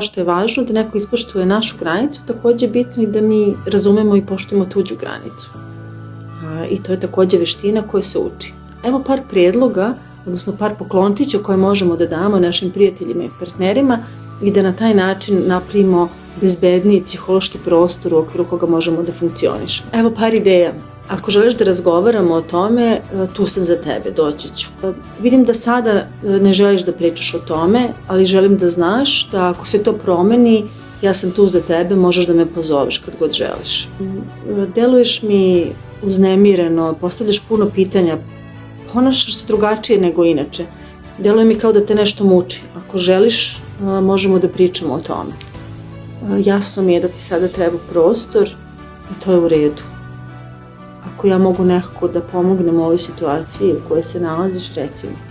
Što je važno da neko ispoštuje našu granicu, takođe je bitno i da mi razumemo i poštujemo tuđu granicu. I to je takođe veština koja se uči. Evo par predloga, odnosno par poklončića koje možemo da damo našim prijateljima i partnerima i da na taj način napravimo bezbedniji psihološki prostor u okviru koga možemo da funkcionišemo. Evo par ideja. Ako želiš da razgovaramo o tome, tu sam za tebe, doći ću. Vidim da sada ne želiš da pričaš o tome, ali želim da znaš da ako se to promeni, ja sam tu za tebe, možeš da me pozoveš kad god želiš. Deluješ mi uznemireno, postavljaš puno pitanja, ponašaš se drugačije nego inače. Deluje mi kao da te nešto muči. Ako želiš, možemo da pričamo o tome. Jasno mi je da ti sada treba prostor i to je u redu. Ako ja mogu nekako da pomognem u ovoj situaciji u kojoj se nalaziš, reci mi.